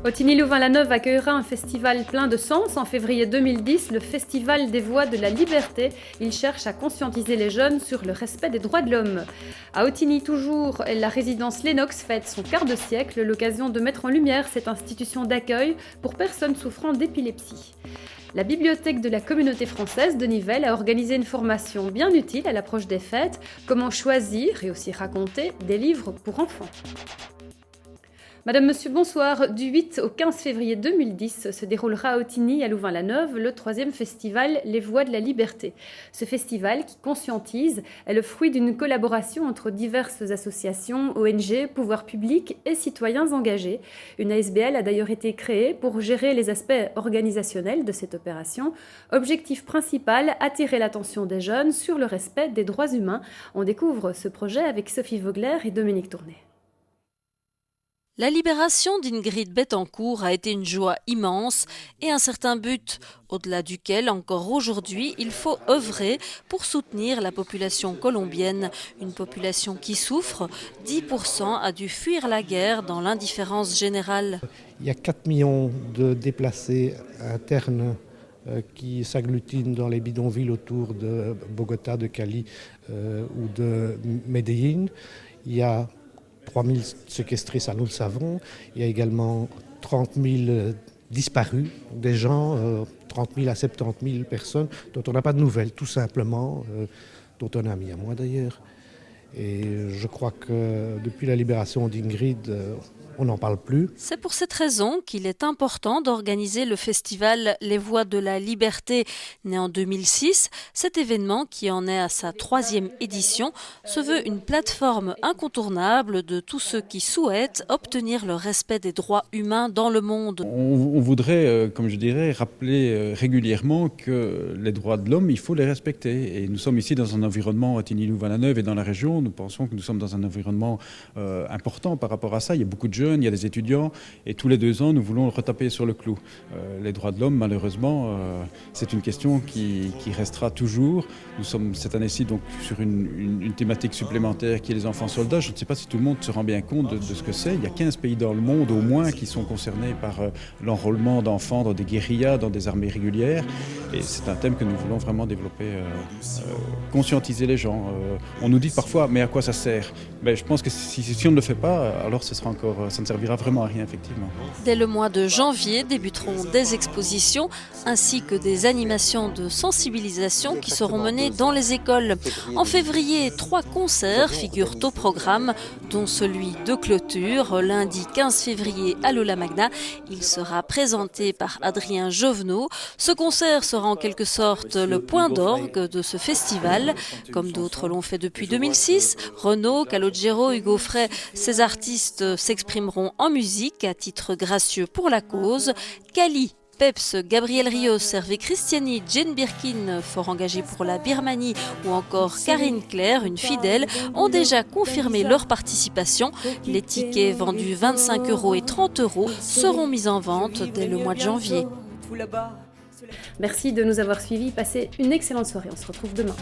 Ottignies-Louvain-la-Neuve accueillera un festival plein de sens. En février 2010, le Festival des Voix de la Liberté. Il cherche à conscientiser les jeunes sur le respect des droits de l'homme. À Ottignies toujours, la résidence Lennox fête son quart de siècle, l'occasion de mettre en lumière cette institution d'accueil pour personnes souffrant d'épilepsie. La bibliothèque de la communauté française de Nivelles a organisé une formation bien utile à l'approche des fêtes, comment choisir et aussi raconter des livres pour enfants. Madame, Monsieur, bonsoir. Du 8 au 15 février 2010 se déroulera à Ottignies, à Louvain-la-Neuve, le 3e festival Les Voix de la Liberté. Ce festival, qui conscientise, est le fruit d'une collaboration entre diverses associations, ONG, pouvoirs publics et citoyens engagés. Une ASBL a d'ailleurs été créée pour gérer les aspects organisationnels de cette opération. Objectif principal, attirer l'attention des jeunes sur le respect des droits humains. On découvre ce projet avec Sophie Vogler et Dominique Tourné. La libération d'Ingrid Betancourt a été une joie immense et un certain but, au-delà duquel, encore aujourd'hui, il faut œuvrer pour soutenir la population colombienne, une population qui souffre. 10% a dû fuir la guerre dans l'indifférence générale. Il y a 4 millions de déplacés internes qui s'agglutinent dans les bidonvilles autour de Bogota, de Cali ou de Medellín. Il y a 3 000 séquestrés, ça nous le savons. Il y a également 30 000 disparus, des gens, 30 000 à 70 000 personnes dont on n'a pas de nouvelles, tout simplement, dont un ami à moi d'ailleurs. Et je crois que depuis la libération d'Ingrid, on n'en parle plus. C'est pour cette raison qu'il est important d'organiser le festival Les Voix de la Liberté. Né en 2006, cet événement, qui en est à sa 3e édition, se veut une plateforme incontournable de tous ceux qui souhaitent obtenir le respect des droits humains dans le monde. On voudrait, comme je dirais, rappeler régulièrement que les droits de l'homme, il faut les respecter. Et nous sommes ici dans un environnement à Ottignies-Louvain-la-Neuve et dans la région. Nous pensons que nous sommes dans un environnement important par rapport à ça. Il y a beaucoup de jeunes, il y a des étudiants et tous les 2 ans nous voulons retaper sur le clou. Les droits de l'homme, malheureusement, c'est une question qui restera toujours. Nous sommes cette année-ci donc sur une thématique supplémentaire qui est les enfants soldats. Je ne sais pas si tout le monde se rend bien compte de ce que c'est. Il y a 15 pays dans le monde au moins qui sont concernés par l'enrôlement d'enfants dans des guérillas, dans des armées régulières. Et c'est un thème que nous voulons vraiment développer, conscientiser les gens. On nous dit parfois, mais à quoi ça sert? Mais je pense que si on ne le fait pas, alors ça ne servira vraiment à rien, effectivement. Dès le mois de janvier débuteront des expositions ainsi que des animations de sensibilisation qui seront menées dans les écoles. En février, 3 concerts figurent au programme, dont celui de clôture, lundi 15 février à l'Aula Magna. Il sera présenté par Adrien Jovenot. Ce concert sera en quelque sorte le point d'orgue de ce festival. Comme d'autres l'ont fait depuis 2006, Renaud, Calogero, Hugo Frey, ces artistes s'exprimeront en musique à titre gracieux pour la cause. Kali, Peps, Gabriel Rios, Hervé Christiani, Jane Birkin, fort engagée pour la Birmanie, ou encore Karine Claire, une fidèle, ont déjà confirmé leur participation. Les tickets vendus 25 € et 30 € seront mis en vente dès le mois de janvier. Merci de nous avoir suivis. Passez une excellente soirée. On se retrouve demain.